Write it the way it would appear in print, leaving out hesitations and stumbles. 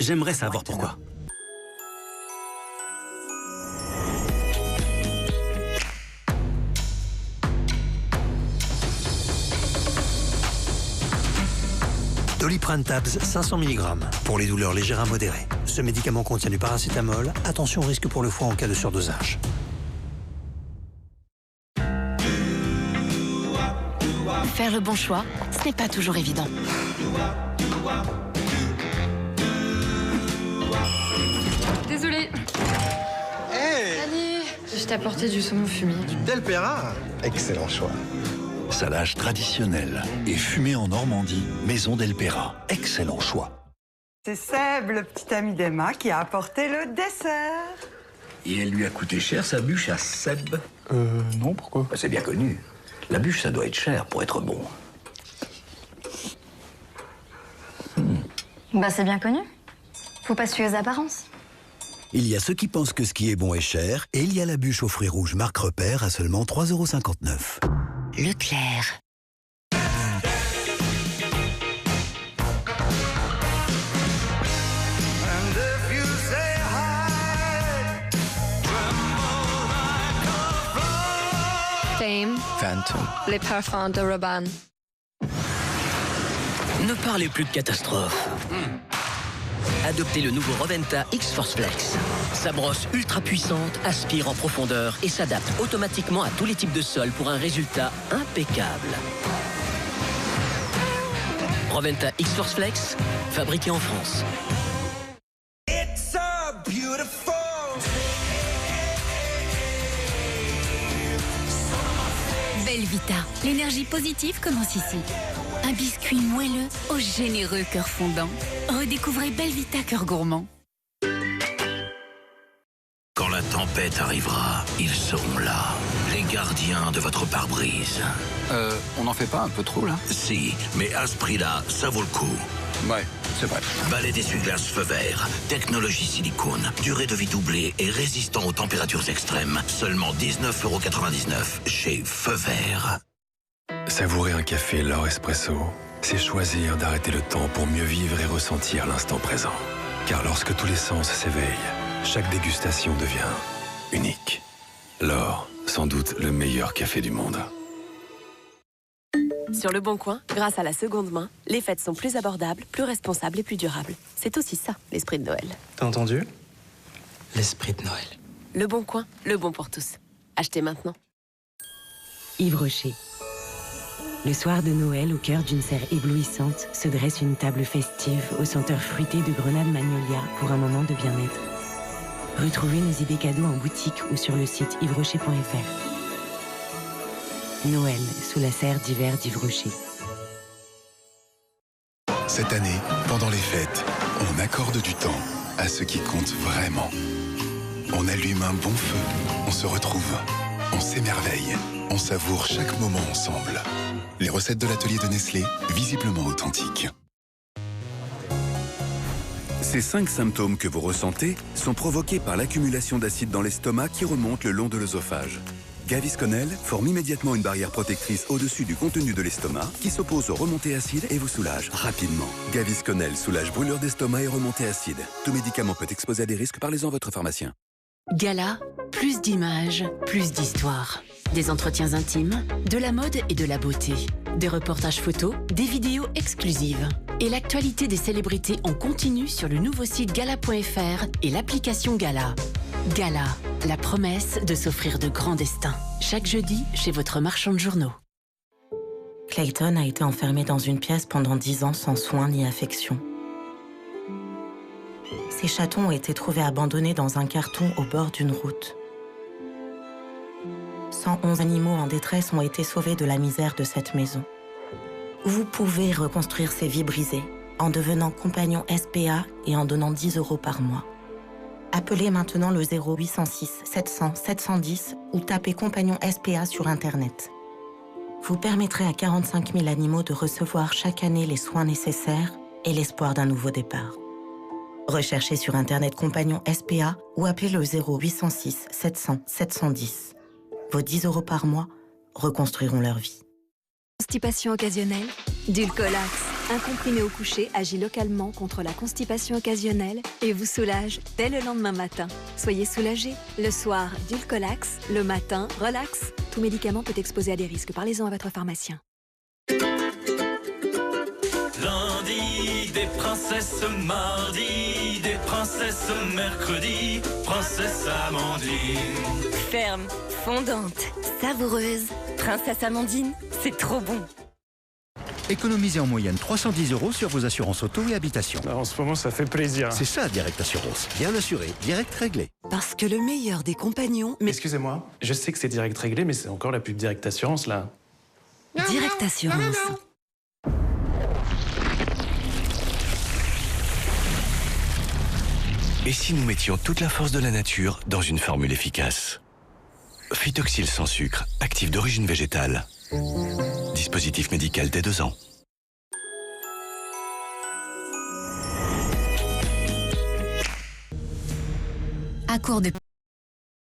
J'aimerais savoir pourquoi. Doliprane Tabs 500 mg pour les douleurs légères à modérées. Ce médicament contient du paracétamol. Attention au risque pour le foie en cas de surdosage. Faire le bon choix, ce n'est pas toujours évident. Désolée. Hey, Allez, je t'ai apporté du saumon fumé. Delpera. Excellent choix. Salage traditionnel et fumé en Normandie, Maison Delpera. Excellent choix. C'est Seb, le petit ami d'Emma, qui a apporté le dessert. Et elle lui a coûté cher, sa bûche, à Seb? Non, pourquoi? Bah, c'est bien connu. La bûche, ça doit être cher pour être bon. Bah c'est bien connu. Faut pas se fier aux apparences. Il y a ceux qui pensent que ce qui est bon est cher, et il y a la bûche aux fruits rouges marque Repère à seulement 3,59 €. Leclerc. Fame, Phantom. les parfums de Rabanne. Ne parlez plus de catastrophe. Adoptez le nouveau Roventa X-Force Flex. Sa brosse ultra puissante aspire en profondeur et s'adapte automatiquement à tous les types de sols pour un résultat impeccable. Roventa X-Force Flex, fabriqué en France. Belvita, l'énergie positive commence ici. Un biscuit moelleux au généreux cœur fondant. Redécouvrez Belvita cœur gourmand. Quand la tempête arrivera, ils seront là. Les gardiens de votre pare-brise. On n'en fait pas un peu trop, là? Si, mais à ce prix-là, ça vaut le coup. Ouais, c'est vrai. Balai d'essuie-glace feu vert, technologie silicone, durée de vie doublée et résistant aux températures extrêmes. Seulement 19,99 € chez Feu Vert. Savourer un café L'Or Espresso, c'est choisir d'arrêter le temps pour mieux vivre et ressentir l'instant présent. Car lorsque tous les sens s'éveillent, chaque dégustation devient unique. L'Or, sans doute le meilleur café du monde. Sur Le Bon Coin, grâce à la seconde main, les fêtes sont plus abordables, plus responsables et plus durables. C'est aussi ça, l'esprit de Noël. T'as entendu? L'esprit de Noël. Le Bon Coin, le bon pour tous. Achetez maintenant. Yves Rocher. Le soir de Noël, au cœur d'une serre éblouissante, se dresse une table festive aux senteurs fruitées de grenade magnolia pour un moment de bien-être. Retrouvez nos idées cadeaux en boutique ou sur le site yvesrocher.fr. Noël, sous la serre d'hiver d'Yves Rocher. Cette année, pendant les fêtes, on accorde du temps à ce qui compte vraiment. On allume un bon feu, on se retrouve, on s'émerveille, on savoure chaque moment ensemble. Les recettes de l'atelier de Nestlé, visiblement authentiques. Ces 5 symptômes que vous ressentez sont provoqués par l'accumulation d'acide dans l'estomac qui remonte le long de l'œsophage. Gavisconel forme immédiatement une barrière protectrice au-dessus du contenu de l'estomac qui s'oppose aux remontées acides et vous soulage rapidement. Gavisconel soulage brûlure d'estomac et remontées acides. Tout médicament peut exposer à des risques, parlez-en à votre pharmacien. Gala, plus d'images, plus d'histoires. Des entretiens intimes, de la mode et de la beauté. Des reportages photos, des vidéos exclusives. Et l'actualité des célébrités en continu sur le nouveau site gala.fr et l'application Gala. Gala, la promesse de s'offrir de grands destins. Chaque jeudi, chez votre marchand de journaux. Clayton a été enfermé dans une pièce pendant 10 ans sans soins ni affection. Ses chatons ont été trouvés abandonnés dans un carton au bord d'une route. 111 animaux en détresse ont été sauvés de la misère de cette maison. Vous pouvez reconstruire ces vies brisées en devenant compagnon SPA et en donnant 10 € par mois. Appelez maintenant le 0806 700 710 ou tapez compagnon SPA sur Internet. Vous permettrez à 45 000 animaux de recevoir chaque année les soins nécessaires et l'espoir d'un nouveau départ. Recherchez sur Internet compagnon SPA ou appelez le 0806 700 710. Vos 10 € par mois reconstruiront leur vie. Constipation occasionnelle, Dulcolax. Un comprimé au coucher agit localement contre la constipation occasionnelle et vous soulage dès le lendemain matin. Soyez soulagés. Le soir, Dulcolax. Le matin, relax. Tout médicament peut exposer à des risques. Parlez-en à votre pharmacien. Lundi, des princesses, mardi, des princesses, mercredi, princesse Amandine. Ferme, fondante, savoureuse. Princesse Amandine, c'est trop bon. Économisez en moyenne 310 € sur vos assurances auto et habitation. En ce moment, ça fait plaisir. C'est ça, Direct Assurance. Bien assuré, direct réglé. Parce que le meilleur des compagnons... Excusez-moi, je sais que c'est direct réglé, mais c'est encore la pub Direct Assurance, là. Direct Assurance. Et si nous mettions toute la force de la nature dans une formule efficace? Phytoxyl sans sucre, actif d'origine végétale. Dispositif médical dès 2 ans. À court de